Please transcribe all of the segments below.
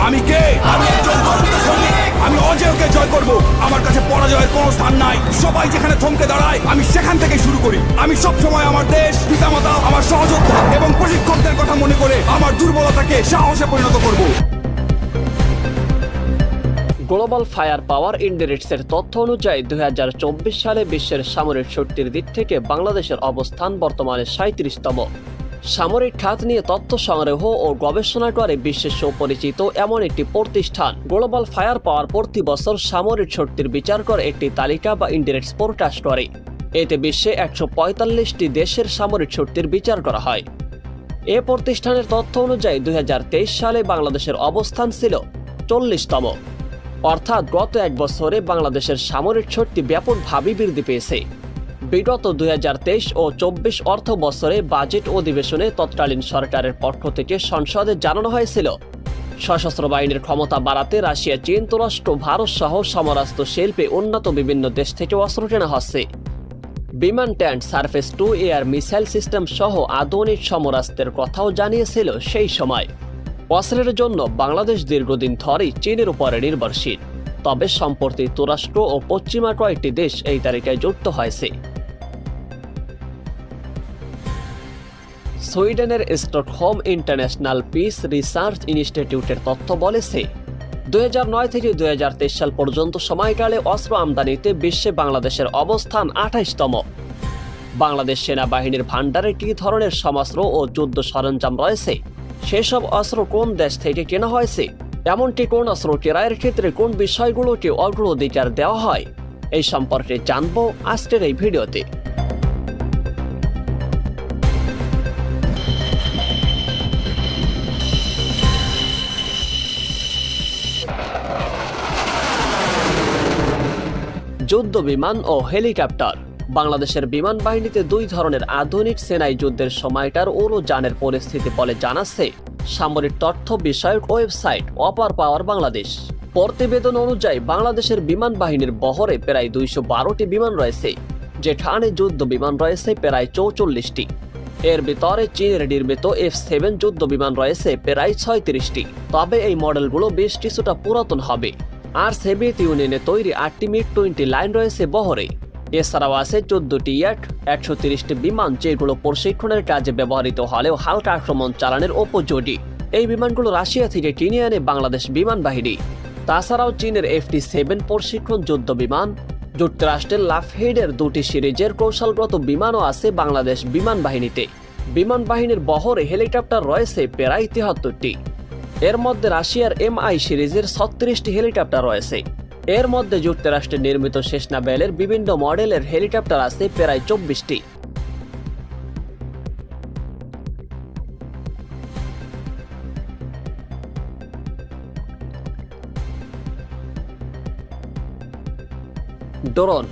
আমি কে? আমি একজন গর্বিত সৈনিক। আমি অজেয়কে জয় করব। আমার কাছে পরাজয়ের কোনো স্থান নাই। সবাই যেখানে থমকে দাঁড়ায় আমি সেখান থেকেই শুরু করি। আমি সব সময় আমার দেশ, পিতামাতা, আমার সহযোদ্ধা এবং প্রশিক্ষকদের কথা মনে করে আমার দুর্বলতাকে সাহসে পরিণত করব। গ্লোবাল ফায়ার পাওয়ার ইন্ডেক্সের তথ্য অনুযায়ী 2024 সালে বিশ্বের সামরিক শক্তির দিক থেকে বাংলাদেশের অবস্থান বর্তমানে 37তম। সামরিক খাত নিয়ে তথ্য সংগ্রহ ও গবেষণা করে বিশ্বের সুপরিচিত এমন একটি প্রতিষ্ঠান গ্লোবাল ফায়ার পাওয়ার প্রতি বছর সামরিক শক্তির বিচার করে একটি তালিকা বা ইন্ডেক্স প্রকাশ করে। এতে বিশ্বে 145টি দেশের সামরিক শক্তির বিচার করা হয়। এ প্রতিষ্ঠানের তথ্য অনুযায়ী 2023 সালে বাংলাদেশের অবস্থান ছিল 40তম। অর্থাৎ গত এক বছরে বাংলাদেশের সামরিক শক্তি ব্যাপকভাবে বৃদ্ধি পেয়েছে। বিগত 2023 ও 24 অর্থ বছরে বাজেট অধিবেশনে তৎকালীন সরকারের পক্ষ থেকে সংসদে জানানো হয়েছিল সশস্ত্র বাহিনীর ক্ষমতা বাড়াতে রাশিয়া, চীন, তুরস্ক, ভারত সহ সমরাস্ত্র শিল্পে উন্নত বিভিন্ন দেশ থেকে অস্ত্র কেনা হচ্ছে। বিমান, tank, surface two air missile system সহ আধুনিক সমরাস্ত্রের কথাও জানিয়েছিল সেই সময়। অস্ত্রের জন্য বাংলাদেশ দীর্ঘদিন ধরেই চীনের উপরে নির্ভরশীল, তবে সম্প্রতি তুরস্ক ও পশ্চিমা কয়েকটি দেশ এই তালিকায় যুক্ত হয়েছে। সুইডেনের স্টকহোম ইন্টারন্যাশনাল পিস রিসার্চ ইনস্টিটিউটের তথ্য বলেছে 2009 থেকে 2023 সাল পর্যন্ত সময়কালে অস্ত্র আমদানিতে বিশ্বে বাংলাদেশের অবস্থান 28তম। বাংলাদেশ সেনাবাহিনীর ভান্ডারে কী ধরনের সমস্ত্র ও যুদ্ধ সরঞ্জাম রয়েছে, সেসব অস্ত্র কোন দেশ থেকে কেনা হয়েছে, এমনকি কোন অস্ত্র ক্রয়ের ক্ষেত্রে কোন বিষয়গুলোকে অগ্রাধিকার দেওয়া হয়, এই সম্পর্কে জানব আজকের এই ভিডিওতে। যুদ্ধ বিমান ও হেলিকপ্টার। বাংলাদেশের বিমান বাহিনীতে দুই ধরনের আধুনিক সেনাই যুদ্ধের সময়কার উড়োযানের পরিস্থিতি বলে জানাচ্ছে সামরিক তথ্য বিষয়ক ওয়েবসাইট অপার পাওয়ার বাংলাদেশ। প্রতিবেদন অনুযায়ী বাংলাদেশের বিমান বাহিনীর বহরে প্রায় 212টি বিমান রয়েছে, যেখানে যুদ্ধ বিমান রয়েছে প্রায় 44টি। এর ভিতরে চীনের নির্মিত F-7 যুদ্ধ বিমান রয়েছে প্রায় 36টি, তবে এই মডেলগুলো বেশ কিছুটা পুরাতন হবে। আর সোভিয়েত ইউনিয়নে তৈরি 8টি মিগ-20 লাইন রয়েছে বহরে। এছাড়াও আছে 14টি ইয়াট, 130টি বিমান যেগুলো প্রশিক্ষণের কাজে ব্যবহৃত হলেও হালকা আক্রমণ চালানোর উপযোগী। এই বিমানগুলো রাশিয়া থেকে কিনে আনে বাংলাদেশ বিমান বাহিনী। তাছাড়াও চীনের FT-7 প্রশিক্ষণ যুদ্ধ বিমান, যুক্তরাষ্ট্রের লাফহেডের 2টি সিরিজের কৌশলগত বিমানও আছে বাংলাদেশ বিমান বাহিনীতে। বিমান বাহিনীর বহরে হেলিকপ্টার রয়েছে প্রায় 73টি। এর মধ্যে রাশিয়ার MI সিরিজের 36টি হেলিকপ্টার রয়েছে। এর মধ্যে যুক্তরাষ্ট্রের নির্মিত সেসনা বেলের বিভিন্ন মডেলের হেলিকপ্টার আছে প্রায় 24টি। ড্রোন।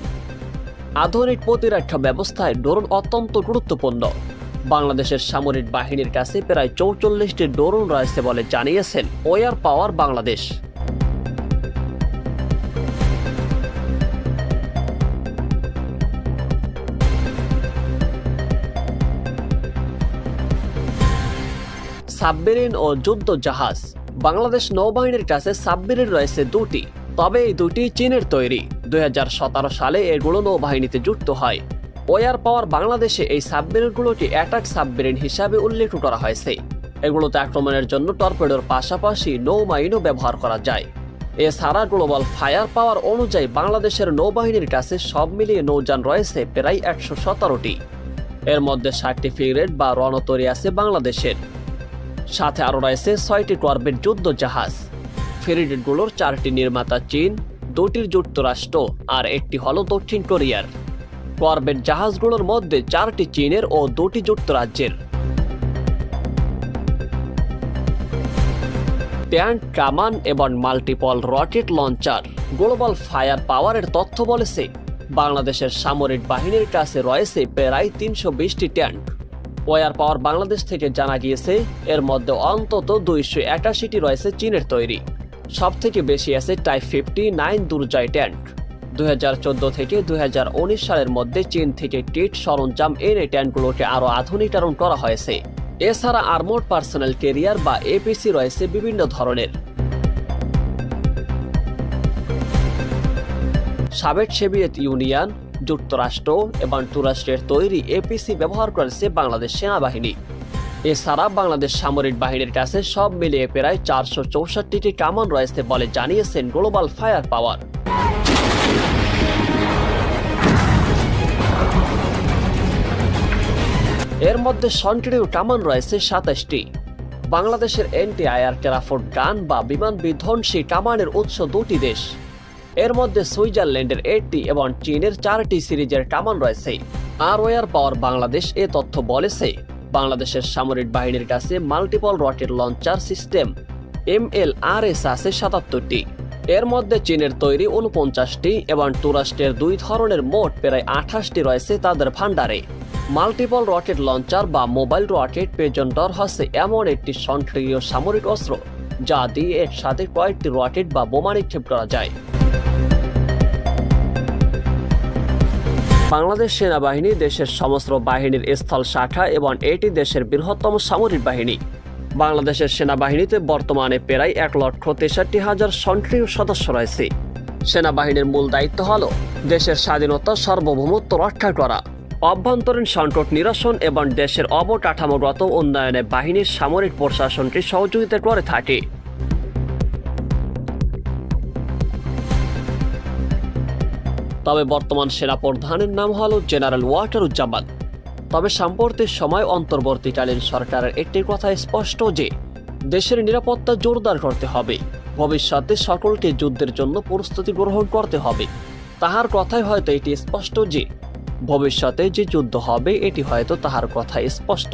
আধুনিক প্রতিরক্ষা ব্যবস্থায় ড্রোন অত্যন্ত গুরুত্বপূর্ণ। বাংলাদেশের সামরিক বাহিনীর কাছে প্রায় 44টি ড্রোন রয়েছে বলে জানিয়েছেন ওয়ার পাওয়ার বাংলাদেশ। সাবমেরিন ও যুদ্ধ জাহাজ। বাংলাদেশ নৌবাহিনীর কাছে সাবমেরিন রয়েছে 2টি, তবে এই 2টি চীনের তৈরি। 2017 সালে এগুলো নৌবাহিনীতে যুক্ত হয়। ওয়ার পাওয়ার বাংলাদেশে এই সাবমেরিনগুলোকে অ্যাটাক সাবমেরিন হিসাবে উল্লেখ করা হয়েছে। এগুলোতে আক্রমণের জন্য টর্পেডোর পাশাপাশি নৌমাইনও ব্যবহার করা যায়। এছাড়া গ্লোবাল ফায়ার পাওয়ার অনুযায়ী বাংলাদেশের নৌবাহিনীর কাছে সব মিলিয়ে নৌযান রয়েছে প্রায় 117টি। এর মধ্যে 60টি ফ্রিগেট বা রণতরী আছে বাংলাদেশের, সাথে আরও রয়েছে 6টি করভেট যুদ্ধ জাহাজ। ফ্রিগেটগুলোর 4টি নির্মাতা চীন, 2টির যুক্তরাষ্ট্র আর 1টি হল দক্ষিণ কোরিয়ার। করভেট জাহাজগুলোর মধ্যে 4টি চীনের ও 2টি যুক্তরাজ্যের। ট্যাঙ্ক, কামান এবং multiple rocket launcher. Global fire পাওয়ারের তথ্য বলেছে বাংলাদেশের সামরিক বাহিনীর কাছে রয়েছে প্রায় 320টি ট্যাঙ্ক। ওয়ার পাওয়ার বাংলাদেশ থেকে জানা গিয়েছে এর মধ্যে অন্তত 281টি রয়েছে চীনের তৈরি। সবথেকে বেশি আছে টাইপ 59 দুর্জয় ট্যাঙ্ক। 2014 থেকে 2019 সালের মধ্যে চীন থেকে কিট সরঞ্জাম এনে ট্যাঙ্কগুলোকে আরও আধুনিকীকরণ করা হয়েছে। এছাড়া আর্মোর্ড পার্সোনাল ক্যারিয়ার বা APC রয়েছে বিভিন্ন ধরনের। সাবেক সোভিয়েত ইউনিয়ন, যুক্তরাষ্ট্র এবং তুরস্কের তৈরি এপিসি ব্যবহার করেছে বাংলাদেশ সেনাবাহিনী। এছাড়া বাংলাদেশ সামরিক বাহিনীর কাছে সব মিলিয়ে প্রায় 464টি কামান রয়েছে বলে জানিয়েছেন গ্লোবাল ফায়ার পাওয়ার। এর মধ্যে সক্রিয় কামান রয়েছে 27টি। বাংলাদেশের এনটিআইআর টেরাফোর্ট গান বা বিমান বিধ্বংসী কামানের উৎস 2টি দেশ। এর মধ্যে সুইজারল্যান্ডের 8টি এবং চীনের 4টি সিরিজের কামান রয়েছে। আর ওয়ার পাওয়ার বাংলাদেশ এ তথ্য বলেছে, বাংলাদেশের সামরিক বাহিনীর কাছে multiple rocket launcher system MLRS আছে 77টি। এর মধ্যে চীনের তৈরি 49টি এবং তুরস্কের 2 ধরনের মোট প্রায় 28টি রয়েছে তাদের ভান্ডারে। মাল্টিপল রকেট লঞ্চার বা মোবাইল রকেট পেজন্টর হচ্ছে এমন একটি সক্রিয় সামরিক অস্ত্র যা দিয়ে একসাথে কয়েকটি রকেট বা বোমা নিক্ষেপ করা যায়। বাংলাদেশ সেনাবাহিনী দেশের সমস্ত বাহিনীর স্থল শাখা এবং এটি দেশের বৃহত্তম সামরিক বাহিনী। বাংলাদেশের সেনাবাহিনীতে বর্তমানে প্রায় 1,63,000 সক্রিয় সদস্য রয়েছে। সেনাবাহিনীর মূল দায়িত্ব হল দেশের স্বাধীনতা সার্বভৌমত্ব রক্ষা করা, অভ্যন্তরীণ সংকট নিরসন এবং দেশের অবকাঠামোগত উন্নয়নে বাহিনীর সামরিক প্রশাসনকে সহযোগিতা করে থাকে। তবে বর্তমান সেনাপ্রধানের নাম হল জেনারেল ওয়াকারুজ্জামান। তবে সাম্প্রতিক সময় অন্তর্বর্তীকালীন সরকারের একটি কথা স্পষ্ট যে দেশের নিরাপত্তা জোরদার করতে হবে, ভবিষ্যতে সকলকে যুদ্ধের জন্য প্রস্তুতি গ্রহণ করতে হবে। তাহার কথাই হয়তো এটি স্পষ্ট যে ভবিষ্যতে যে যুদ্ধ হবে এটি হয়তো তাহার কথাই স্পষ্ট।